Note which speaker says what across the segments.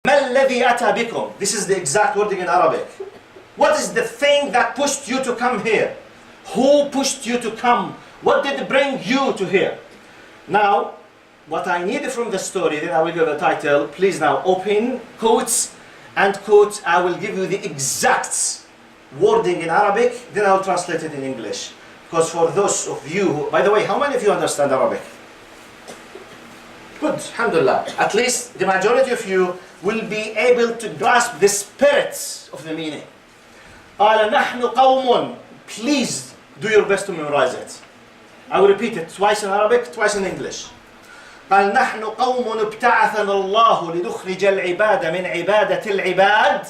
Speaker 1: ما الذي أتى بكم. This is the exact wording in Arabic. What is the thing that pushed you to come here? Who pushed you to come? What did bring you to here? Now, what I need from the story, then I will give a title. Please now open quotes and quotes. I will give you the exact wording in Arabic, then I will translate it in English. Because for those of you who, by the way, how many of you understand Arabic? Good, alhamdulillah. At least the majority of you will be able to grasp the spirit of the meaning. قال نحن قوم. Please do your best to memorize it. I will repeat it twice in Arabic, twice in English. قال نحن قوم ابتعثنا الله لنخرج العباد من عبادة العباد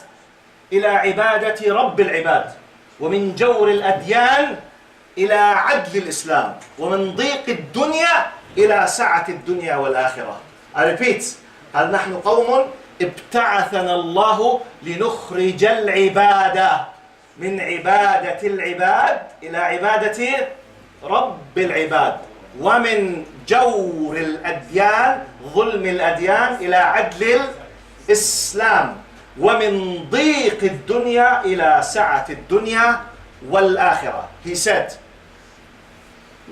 Speaker 1: إلى عبادة رب العباد ومن جور الأديان إلى عدل الإسلام ومن ضيق الدنيا إلى سعة الدنيا والآخرة. I repeat. قال نحن قوم ابتعثنا الله لنخرج العبادة من عبادة العباد إلى عبادة رب العباد ومن جور الأديان ظلم الأديان إلى عدل الإسلام ومن ضيق الدنيا إلى سعة الدنيا والآخرة. He said,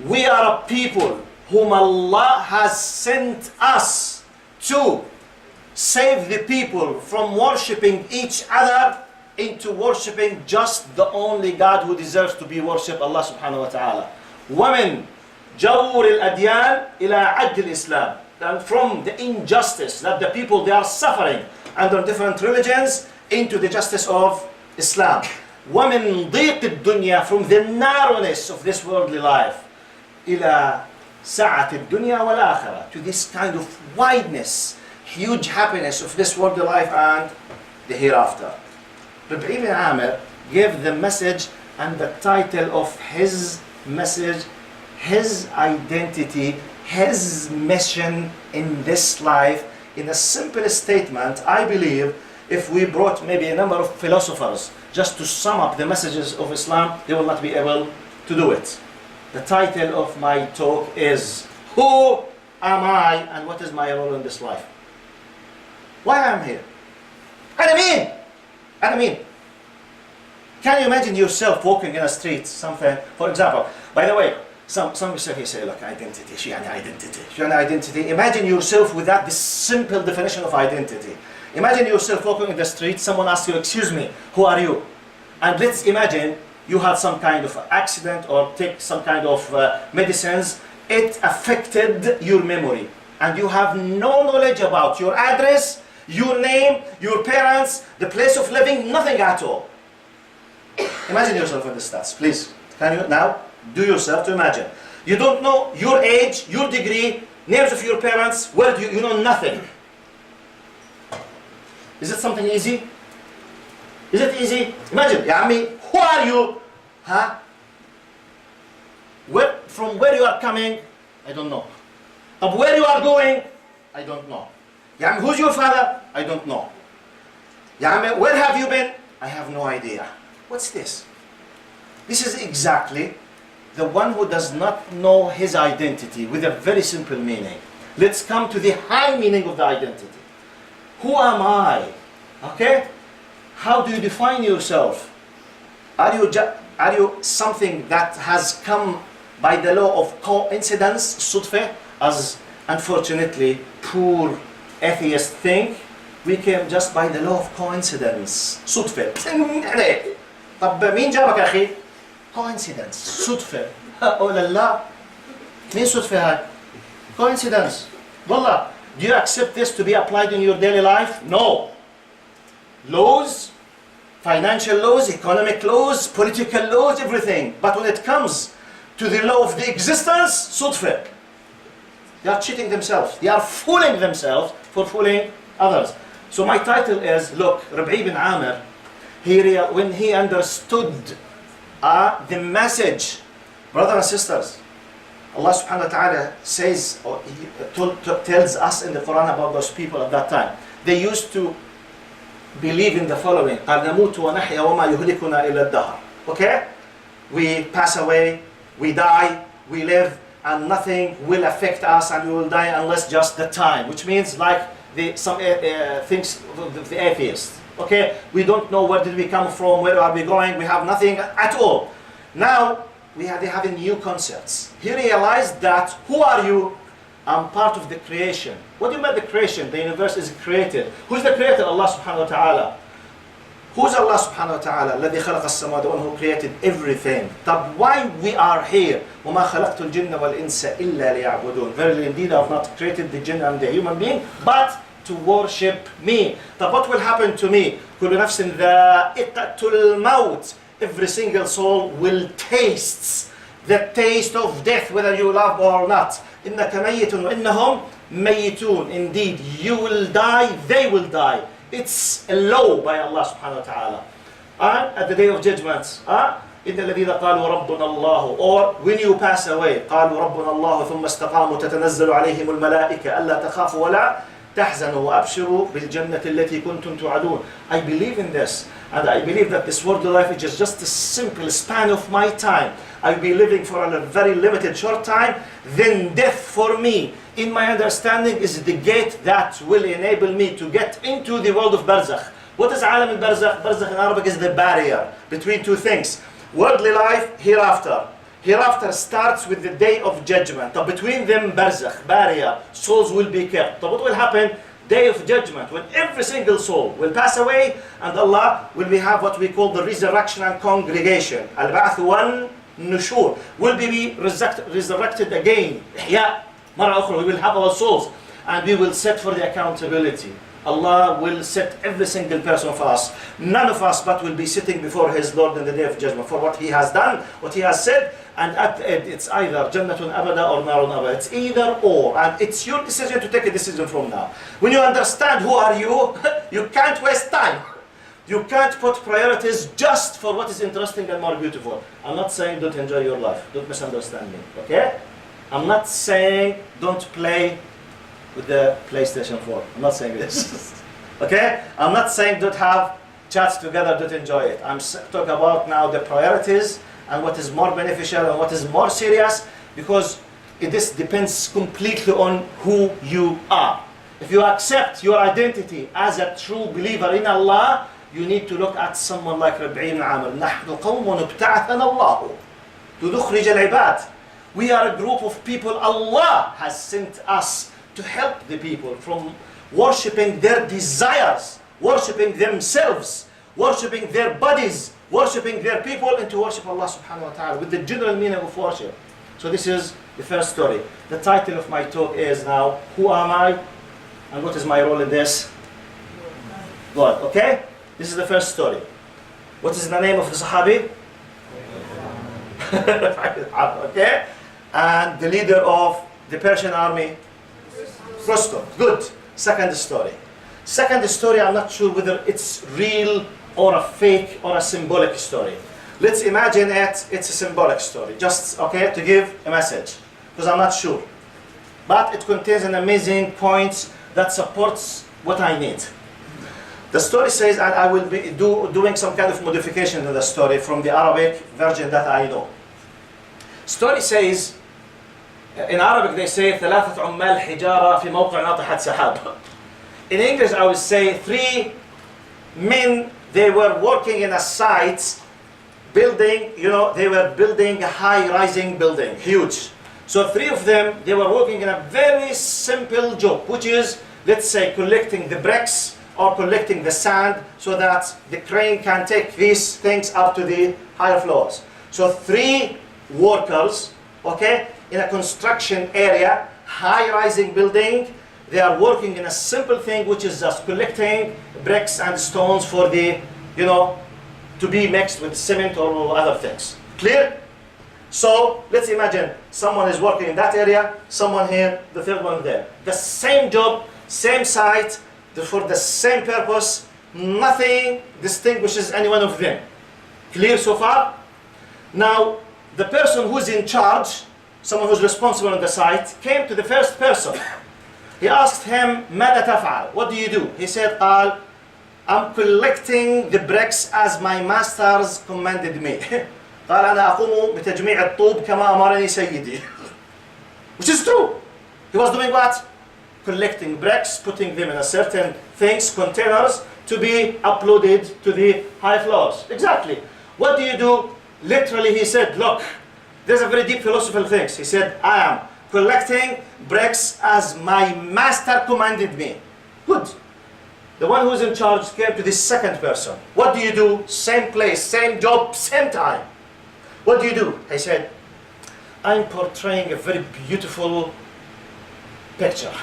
Speaker 1: we are a people whom Allah has sent us to save the people from worshipping each other into worshipping just the only God who deserves to be worshipped, Allah subhanahu wa ta'ala. وَمِن جَوْرِ الْأَدْيَانِ إِلَىٰ عَدِّ الْإِسْلَامِ. And from the injustice that the people, they are suffering under different religions, into the justice of Islam. وَمِن ضِيقِ الدُّنْيَا. From the narrowness of this worldly life. إِلَىٰ سَعَةِ الدُّنْيَا وَالْآخِرَةِ. To this kind of wideness, huge happiness of this worldly life and the hereafter. Rabbi ibn Amir gave the message and the title of his message, his identity, his mission in this life, in a simple statement. I believe if we brought maybe a number of philosophers just to sum up the messages of Islam, they will not be able to do it. The title of my talk is, who am I and what is my role in this life? Why am I here? I mean, can you imagine yourself walking in a street, something, for example, by the way, some say, look, identity, شو يعني identity. Imagine yourself without this simple definition of identity. Imagine yourself walking in the street, someone asks you, excuse me, who are you? And let's imagine you had some kind of accident or take some kind of medicines. It affected your memory. And you have no knowledge about your address, your name, your parents, the place of living, nothing at all. Imagine yourself in the stats, please. Can you now do yourself to imagine? You don't know your age, your degree, names of your parents, where do you know nothing. Is it something easy? Is it easy? Imagine, Ya Ammi, who are you? Huh? From where you are coming? I don't know. Of where you are going? I don't know. Ya Ammi, who's your father? I don't know. Ya Ammi, where have you been? I have no idea. What's this? This is exactly the one who does not know his identity with a very simple meaning. Let's come to the high meaning of the identity. Who am I? Okay? How do you define yourself? Are you something that has come by the law of coincidence, صدفة, as unfortunately poor atheists think? We came just by the law of coincidence. صدفة. طب مين جابك يا أخي؟ coincidence. صدفة. أو لا. مين صدفة هاي؟ coincidence. والله. Do you accept this to be applied in your daily life? No. Laws, financial laws, economic laws, political laws, everything. But when it comes to the law of the existence, صدفة. They are cheating themselves. They are fooling themselves for fooling others. So my title is, look, Rabbi ibn Amir, when he understood the message, brothers and sisters, Allah subhanahu wa ta'ala says, or tells us in the Quran about those people at that time. They used to believe in the following, قَالْ نَمُوتُ وَنَحْيَا وَمَا يُهْلِكُنَا إِلَّا الدَّهْرِ. Okay? We pass away, we die, we live, and nothing will affect us and we will die unless just the time. Which means like some things of the atheists. Okay, we don't know where did we come from, where are we going, we have nothing at all. Now they have new concepts. He realized that, who are you? I'm part of the creation. What do you mean the creation? The universe is created. Who's the creator? Allah subhanahu wa ta'ala. Who's Allah subhanahu wa ta'ala? الذي خلق السماوات, the one who created everything. But why we are here? وما خلقت الجن والإنس إلا ليعبدون. Verily indeed I have not created the jinn and the human being, but to worship me. But what will happen to me? كل نفس ذائقة الموت. Every single soul will taste the taste of death, whether you love or not. إنك ميت وإنهم ميتون. Indeed, you will die, they will die. It's a law by Allah subhanahu wa ta'ala. And at the day of judgment, إن الذين قالوا ربنا الله, or when you pass away, قالوا ربنا الله ثم استقاموا تتنزل عليهم الملائكة ألا تخافوا ولا تحزنوا وأبشروا بالجنة التي كنتم توعدون. I believe in this, and I believe that this worldly life is just a simple span of my time. I'll be living for a very limited short time. Then death for me, in my understanding, is the gate that will enable me to get into the world of barzakh. What is alam al-barzakh? Barzakh in Arabic is the barrier between two things. Worldly life, hereafter. Hereafter starts with the day of judgment. So between them, barzakh, barrier, souls will be kept. So what will happen? Day of judgment, when every single soul will pass away, and Allah will have what we call the resurrection and congregation. Al-ba'ath wal nushur. Will be resurrected again. Ihya, mara ukhra. We will have our souls, and we will set for the accountability. Allah will set every single person of us. None of us but will be sitting before His Lord in the day of judgment for what He has done, what He has said, and at the end it's either Jannatun Abada or Narun Abada. It's either or, and it's your decision to take a decision from now. When you understand who are you, you can't waste time. You can't put priorities just for what is interesting and more beautiful. I'm not saying don't enjoy your life. Don't misunderstand me, okay? I'm not saying don't play with the PlayStation 4. I'm not saying this. Okay? I'm not saying don't have chats together, don't enjoy it. I'm talking about now the priorities and what is more beneficial and what is more serious, because this depends completely on who you are. If you accept your identity as a true believer in Allah, you need to look at someone like Rabi'i ibn Amr. نحن قوم ابتعثنا الله لنخرج العباد. We are a group of people Allah has sent us to help the people from worshipping their desires, worshipping themselves, worshipping their bodies, worshipping their people, and to worship Allah subhanahu wa ta'ala with the general meaning of worship. So this is the first story. The title of my talk is now, who am I and what is my role in this? God, okay? This is the first story. What is the name of the Sahabi? Okay? And the leader of the Persian army? Rustum. Good. Second story. Second story, I'm not sure whether it's real or a fake or a symbolic story. Let's imagine it's a symbolic story, just okay, to give a message, because I'm not sure. But it contains an amazing point that supports what I need. The story says, and I will be doing some kind of modification to the story from the Arabic version that I know. Story says, in Arabic they say ثلاثة عمال حجارة في موقع ناطحة سحاب. In English I would say 3 men, they were working in a site building, they were building a high-rising building, huge. So 3 of them, they were working in a very simple job, which is, let's say, collecting the bricks or collecting the sand so that the crane can take these things up to the higher floors. So 3 workers, okay, in a construction area, high-rising building, they are working in a simple thing, which is just collecting bricks and stones for the, to be mixed with cement or other things. Clear? So let's imagine someone is working in that area, someone here, the third one there. The same job, same site, for the same purpose, nothing distinguishes any one of them. Clear so far? Now, the person who's in charge, someone who's responsible on the site, came to the first person. He asked him, ماذا تفعل? What do you do? He said, قال, I'm collecting the bricks as my masters commanded me. قال أنا أقوم بتجميع الطوب كما أمرني سيدي. Which is true. He was doing what? collecting bricks, putting them in a certain things, containers, to be uploaded to the high floors. Exactly. What do you do? Literally, he said, look, there's a very deep philosophical thing. He said, I am collecting bricks as my master commanded me. Good. The one who's in charge came to this second person. What do you do? Same place, same job, same time. What do you do? He said, I'm portraying a very beautiful picture.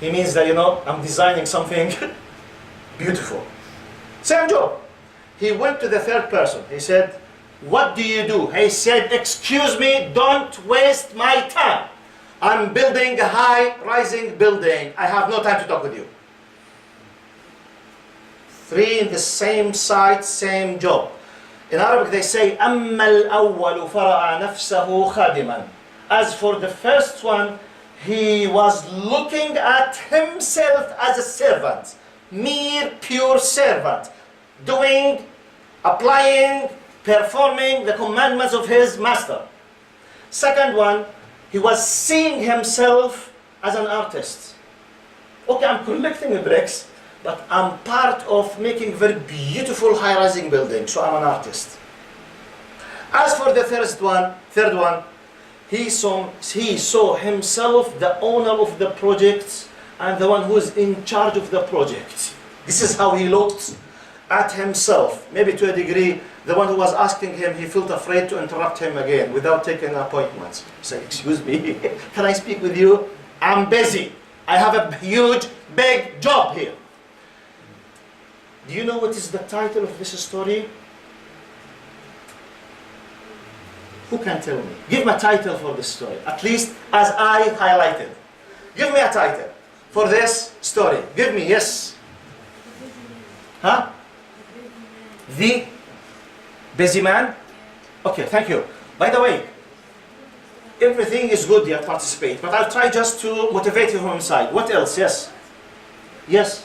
Speaker 1: He means that, you know, I'm designing something beautiful. Same job. He went to the third person. He said, what do you do? He said, excuse me, don't waste my time. I'm building a high-rising building. I have no time to talk with you. 3 in the same site, same job. In Arabic they say, أَمَّا الْأَوَّلُ فَرَأَى نَفْسَهُ خَادِمًا. As for the first one, he was looking at himself as a servant. Mere, pure servant. Doing, applying, performing the commandments of his master. Second one, he was seeing himself as an artist. Okay, I'm collecting the bricks, but I'm part of making very beautiful high-rising buildings, so I'm an artist. As for the third one, he saw himself the owner of the project and the one who is in charge of the project. This is how he looked at himself. Maybe to a degree, the one who was asking him, he felt afraid to interrupt him again without taking an appointment. He said, excuse me, can I speak with you? I'm busy. I have a huge, big job here. Do you know what is the title of this story? Who can tell me? Give me a title for this story, at least as I highlighted. Give me a title for this story. Give me, yes. Huh? The busy man? Okay, thank you. By the way, everything is good here, participate, but I'll try just to motivate you from inside. What else? Yes? Yes?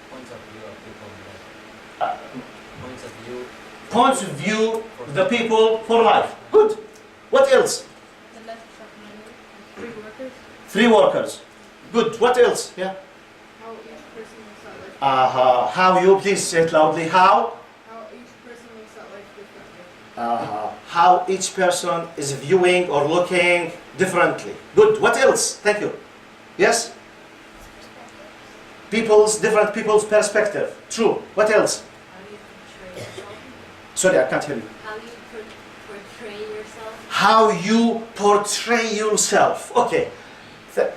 Speaker 2: Points of view of people. Points of view.
Speaker 1: Points of view of the people for life. Good. What else?
Speaker 3: The left of 3 workers.
Speaker 1: 3 workers. Good. What else? Yeah?
Speaker 3: How each person looks at life.
Speaker 1: How you, please say it loudly. How?
Speaker 3: How each person looks at life differently.
Speaker 1: How each person is viewing or looking differently. Good. What else? Thank you. Yes? Different people's perspective. True. What else?
Speaker 4: How do you portray yourself?
Speaker 1: Sorry, I can't hear you.
Speaker 4: How do you portray yourself?
Speaker 1: How you portray yourself. Okay.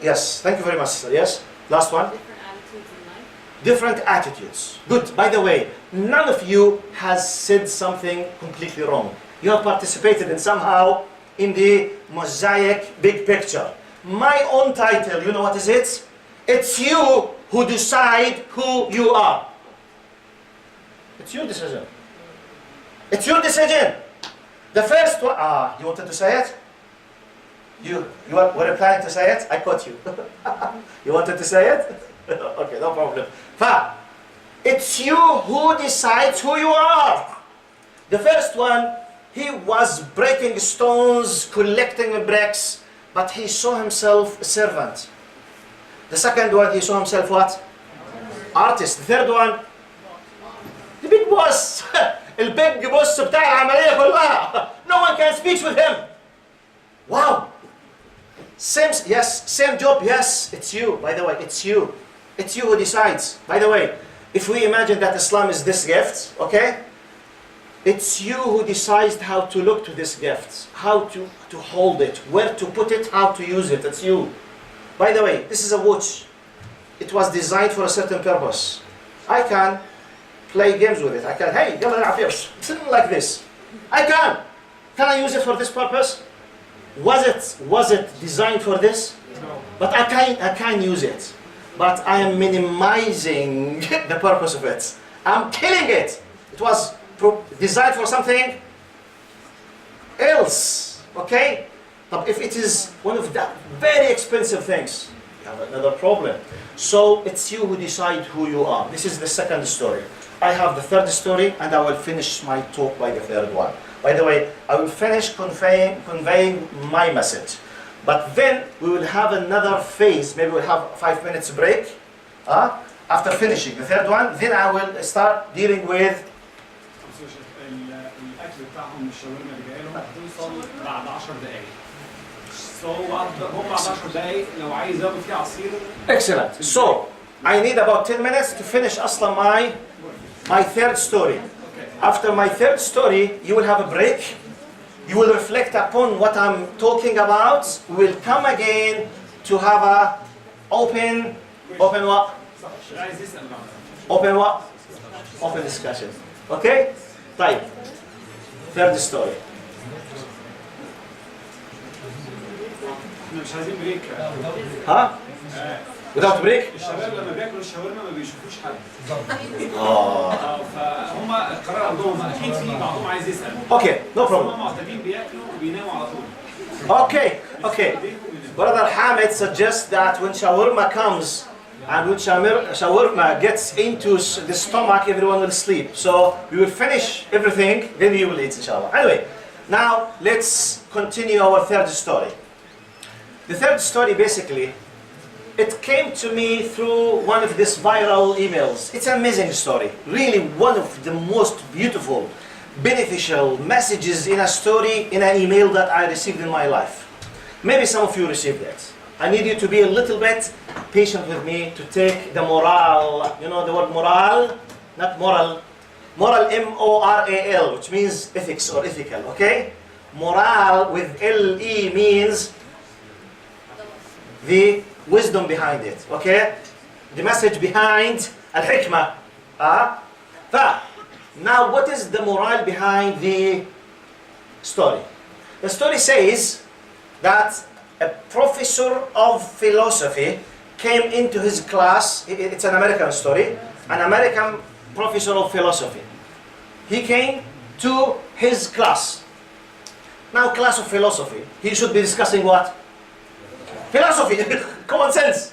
Speaker 1: Yes. Thank you very much. Yes? Last one.
Speaker 4: Different attitudes in life?
Speaker 1: Different attitudes. Good. By the way, none of you has said something completely wrong. You have participated in somehow in the mosaic big picture. My own title, you know what is it? It's you who decide who you are. It's your decision. It's your decision. The first one, you wanted to say it? You were planning to say it? I caught you. You wanted to say it? Okay, no problem. It's you who decides who you are. The first one, he was breaking stones, collecting bricks, but he saw himself a servant. The second one, he saw himself what? Artist. The third one, the big boss. البيج بوس بتاع العملية كلها. No one can speak with him. Wow. Same job. Yes, it's you. By the way, it's you. It's you who decides. By the way, if we imagine that Islam is this gift, okay? It's you who decides how to look to this gift, how to hold it, where to put it, how to use it. It's you. By the way, this is a watch. It was designed for a certain purpose. I can play games with it. I can, hey, يلا نلعب فيه, like this. I can. Can I use it for this purpose? Was it designed for this?
Speaker 3: No.
Speaker 1: But I can use it. But I am minimizing the purpose of it. I'm killing it. It was designed for something else. Okay? But if it is one of the very expensive things, you have another problem. So it's you who decide who you are. This is the second story. I have the third story, and I will finish my talk by the third one. By the way, I will finish conveying my message. But then we will have another phase. Maybe we'll have 5 minutes break. After finishing the third one, then I will start dealing with
Speaker 5: الاكل بتاعهم الشاورما اللي جايه لهم هتوصل بعد 10 دقائق. هم بعد 10 دقائق لو عايز ياخد فيه عصير.
Speaker 1: Excellent. So I need about 10 minutes to finish أصلا my third story. After my third story, you will have a break. You will reflect upon what I'm talking about. We will come again to have a open what? Open what? Open discussion. Okay? طيب. Third story.
Speaker 5: احنا مش عايزين بريك.
Speaker 1: ها؟ without break?
Speaker 5: الشباب لما بياكلوا الشاورما ما بيشوفوش حد. فهم القرار عندهم اكيد في بعضهم عايز يسال.
Speaker 1: Okay, no problem.
Speaker 5: هم معتادين بياكلوا وبيناموا على طول.
Speaker 1: Okay. Brother Hamid suggests that when shawarma comes and when shawarma gets into the stomach, everyone will sleep. So we will finish everything, then we will eat, inshallah. Anyway, now let's continue our third story. The third story, basically, it came to me through one of these viral emails. It's an amazing story. Really one of the most beautiful, beneficial messages in a story, in an email that I received in my life. Maybe some of you received it. I need you to be a little bit patient with me to take the morale. You know the word morale? Not moral. Moral, M-O-R-A-L, which means ethics or ethical, okay? Morale with L-E means the wisdom behind it, okay? The message behind al-hikmah. Now what is the morale behind the story? The story says that a professor of philosophy came into his class. It's an American story. An American professor of philosophy. He came to his class. Now, class of philosophy. He should be discussing what? Philosophy. Common sense.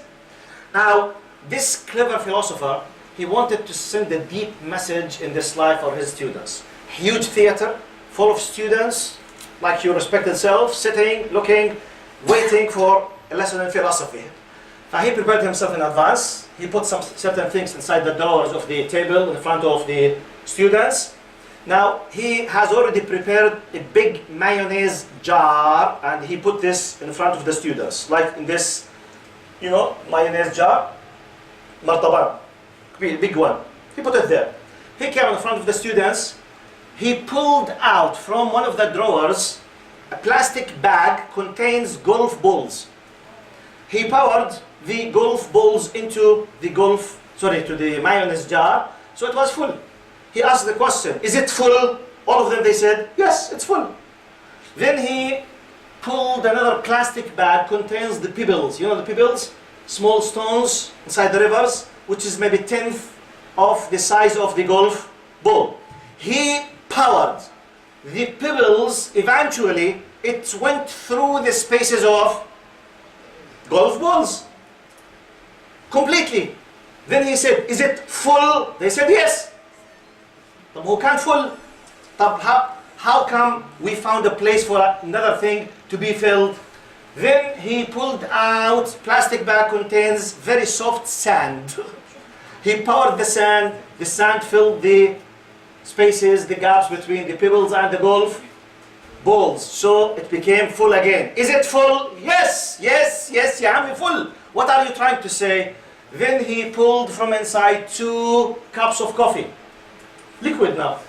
Speaker 1: Now, this clever philosopher, he wanted to send a deep message in this life for his students. Huge theater, full of students, like your respected self, sitting, looking, waiting for a lesson in philosophy. He prepared himself in advance. He put some certain things inside the drawers of the table in front of the students. Now, he has already prepared a big mayonnaise jar and he put this in front of the students. Like in this, mayonnaise jar, martaban, big one. He put it there. He came in front of the students. He pulled out from one of the drawers a plastic bag contains golf balls. He poured the golf balls into to the mayonnaise jar, so it was full. He asked the question, is it full? All of them, they said, yes, it's full. Then he pulled another plastic bag, contains the pebbles. You know the pebbles? Small stones inside the rivers, which is maybe 1/10 of the size of the golf ball. He poured the pebbles, eventually, it went through the spaces of golf balls. Completely. Then he said, is it full? They said, yes. Who can't full? How come we found a place for another thing to be filled? Then he pulled out, plastic bag contains very soft sand. He poured the sand filled the spaces, the gaps between the pebbles and the golf balls. So it became full again. Is it full? Yes, ya ammi, full. What are you trying to say? Then he pulled from inside 2 cups of coffee. Liquid now.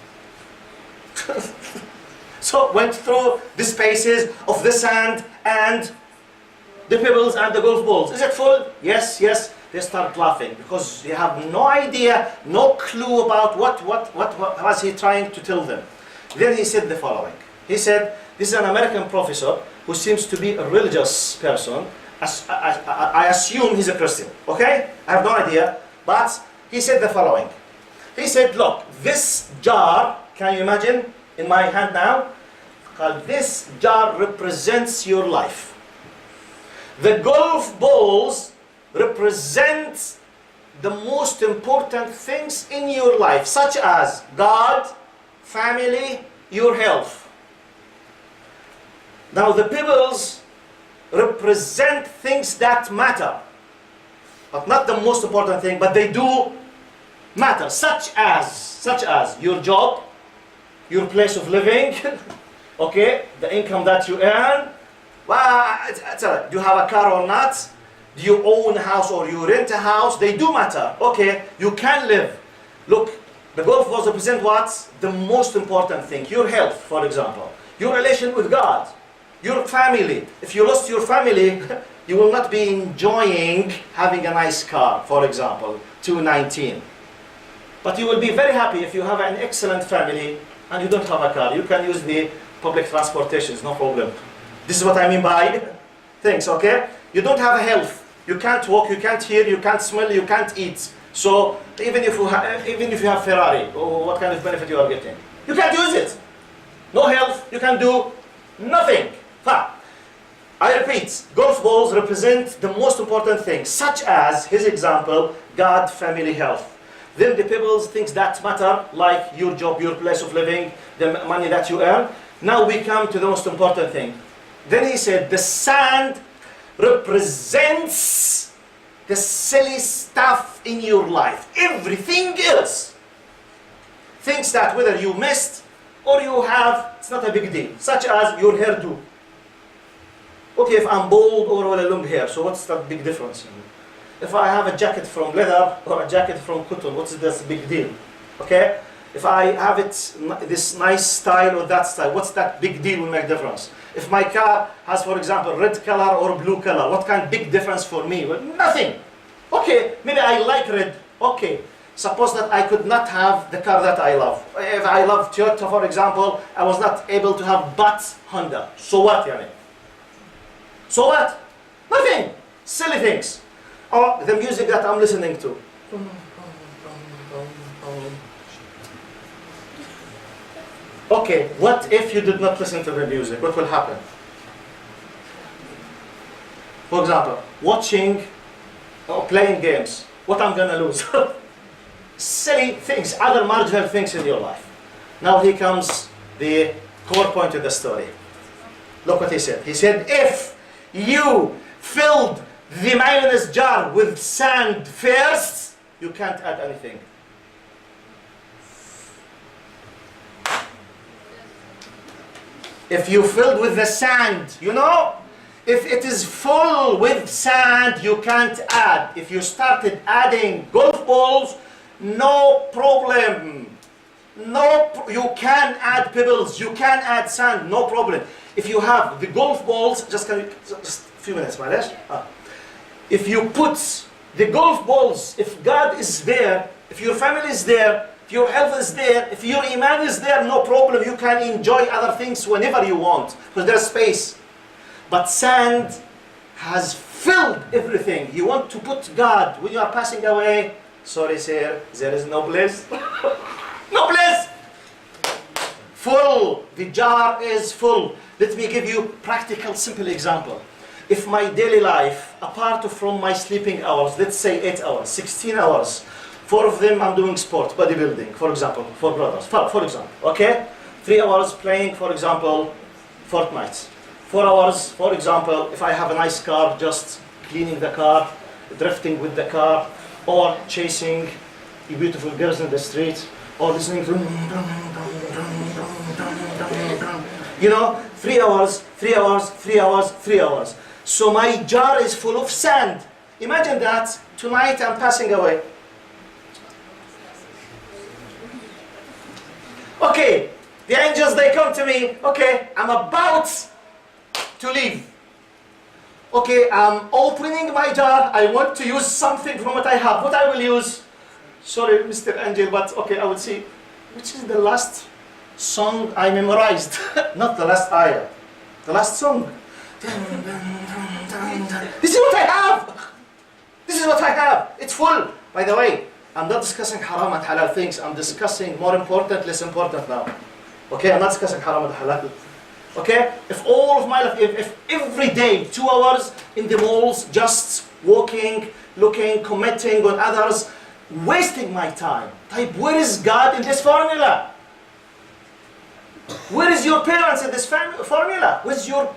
Speaker 1: So went through the spaces of the sand and the pebbles and the golf balls. Is it full? Yes. They start laughing because they have no idea, no clue about what was he trying to tell them. Then he said the following. He said, this is an American professor who seems to be a religious person. I assume he's a Christian, okay? I have no idea. But he said the following. He said, look, this jar, can you imagine in my hand now? This jar represents your life. The golf balls represent the most important things in your life, such as God, family, your health. Now the pebbles represent things that matter. But not the most important thing, but they do matter. Such as your job, your place of living, okay, the income that you earn. Well, do you have a car or not? Do you own a house or you rent a house? They do matter. Okay, you can live. Look, the golf balls represent what? The most important thing. Your health, for example. Your relation with God. Your family. If you lost your family, you will not be enjoying having a nice car, for example, 219. But you will be very happy if you have an excellent family and you don't have a car. You can use the public transportations, no problem. This is what I mean by things, okay? You don't have a health. You can't walk, you can't hear, you can't smell, you can't eat. So even if you have Ferrari, what kind of benefit you are getting? You can't use it. No health, you can do nothing. I repeat, golf balls represent the most important things, such as his example, God, family, health. Then the pebbles, things that matter, like your job, your place of living, the money that you earn. Now we come to the most important thing. Then he said, the sand represents the silly stuff in your life. Everything else. Things that whether you missed or you have, it's not a big deal. Such as your hairdo. Okay, if I'm bald or with a long hair, so what's that big difference? If I have a jacket from leather or a jacket from cotton, what's this big deal? Okay? If I have it this nice style or that style, what's that big deal will make difference? If my car has, for example, red color or blue color, what kind of big difference for me? Well, nothing. Okay, maybe I like red. Okay, suppose that I could not have the car that I love. If I love Toyota, for example, I was not able to have but Honda. So what, yani? So what? Nothing. Silly things. Or the music that I'm listening to. Okay, what if you did not listen to the music? What will happen? For example, watching or playing games. What I'm gonna lose? Silly things, other marginal things in your life. Now here comes the core point of the story. Look what he said. He said, if you filled the mayonnaise jar with sand first, you can't add anything. If you filled with the sand, you know, if it is full with sand, you can't add. If you started adding golf balls, no problem. You can add pebbles, you can add sand, no problem. If you have the golf balls, just a few minutes, Malesh. If you put the golf balls, if God is there, if your family is there, if your health is there, if your iman is there, no problem. You can enjoy other things whenever you want, because there's space. But sand has filled everything. You want to put God, when you are passing away, sorry sir, there is no place. No place! Full. The jar is full. Let me give you practical, simple example. If my daily life, apart from my sleeping hours, let's say 8 hours, 16 hours, 4 of them I'm doing sport, bodybuilding, for example, for brothers, for example, okay? 3 hours playing, for example, Fortnite. 4 hours, for example, if I have a nice car, just cleaning the car, drifting with the car, or chasing beautiful girls in the street, or listening to, you know, 3 hours, 3 hours, 3 hours, 3 hours. So my jar is full of sand. Imagine that tonight I'm passing away. Okay, the angels, they come to me. Okay, I'm about to leave. Okay, I'm opening my jar. I want to use something from what I have. What I will use? Sorry, Mr. Angel, but okay, I will see. Which is the last song I memorized? Not the last ayah. The last song. This is what I have. This is what I have. It's full. By the way, I'm not discussing haram and halal things. I'm discussing more important, less important now. Okay, I'm not discussing haram and halal. Okay, if all of my life, if every day 2 hours in the malls, just walking, looking, commenting on others, wasting my time. Type, where is God in this formula? Where is your parents in this formula? Where's your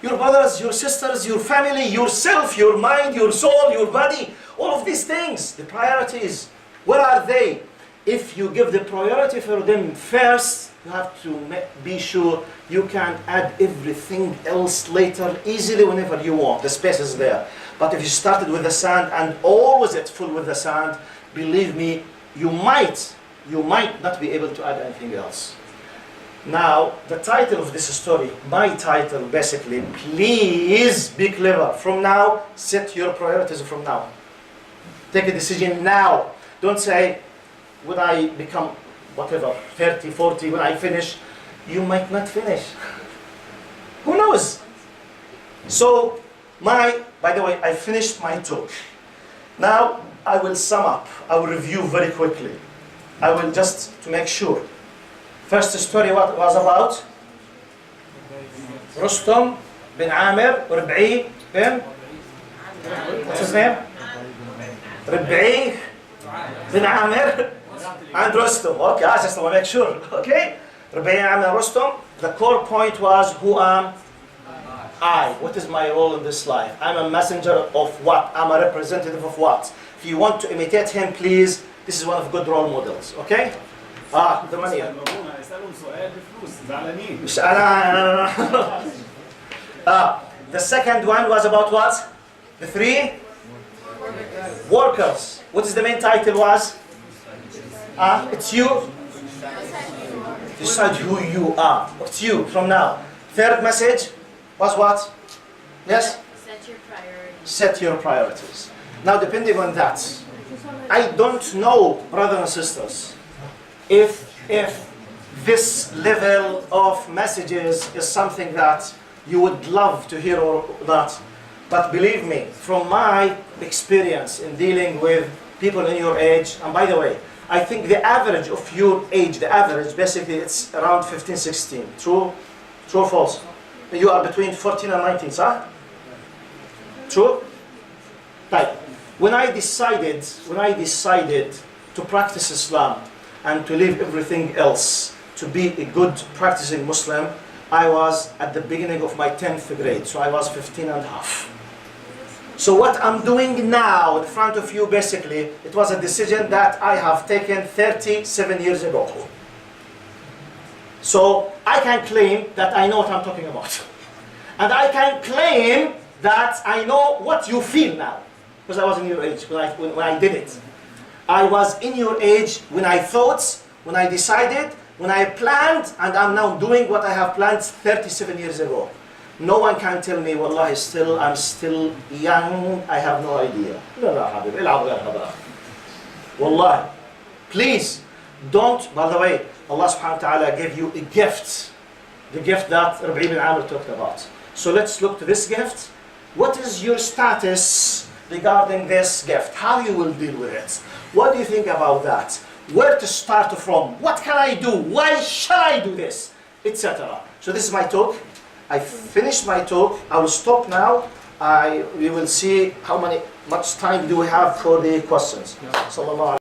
Speaker 1: your brothers, your sisters, your family, yourself, your mind, your soul, your body, all of these things, the priorities, where are they? If you give the priority for them first, you have to be sure you can add everything else later easily whenever you want. The space is there. But if you started with the sand and always it's full with the sand, believe me, you might not be able to add anything else. Now, the title of this story, my title basically, please be clever. From now, set your priorities from now. Take a decision now. Don't say, when I become whatever, 30, 40, when I finish, you might not finish. Who knows? So, by the way, I finished my talk. Now, I will sum up, I will review very quickly. I will just to make sure. First story what was about? Rustam bin Amir, Rib'i bin, what's his name? Rib'i bin Amir and Rustam. Okay, I just want to make sure. Okay? Rib'i Amir and Rustam. The core point was, who am I? What is my role in this life? I'm a messenger of what? I'm a representative of what? If you want to imitate him, please, this is one of good role models. Okay? The money. The second one was about what? The three workers. What is the main title was? It's you. Decide who you are. It's you from now. Third message was what? Yes?
Speaker 4: Set your priorities.
Speaker 1: Set your priorities. Now, depending on that, I don't know, brothers and sisters, if this level of messages is something that you would love to hear or not. But believe me, from my experience in dealing with people in your age, and by the way, I think the average of your age, the average, basically it's around 15, 16. True? True or false? You are between 14 and 19, sir? True? Right. When I decided to practice Islam and to leave everything else to be a good practicing Muslim, I was at the beginning of my 10th grade, so I was 15 and a half. So what I'm doing now in front of you, basically, it was a decision that I have taken 37 years ago. So I can claim that I know what I'm talking about. And I can claim that I know what you feel now. Because I was in your age when I did it. I was in your age when I thought, when I decided, when I planned, and I'm now doing what I have planned 37 years ago. No one can tell me, Wallahi, I'm still young, I have no idea. Wallahi, please, don't, by the way, Allah subhanahu wa ta'ala gave you a gift. The gift that Rib'i bin Amir talked about. So let's look to this gift. What is your status regarding this gift? How you will deal with it? What do you think about that? Where to start from? What can I do? Why shall I do this? Etc. So this is my talk. I finished my talk. I will stop now. We will see how much time do we have for the questions. Sallallahu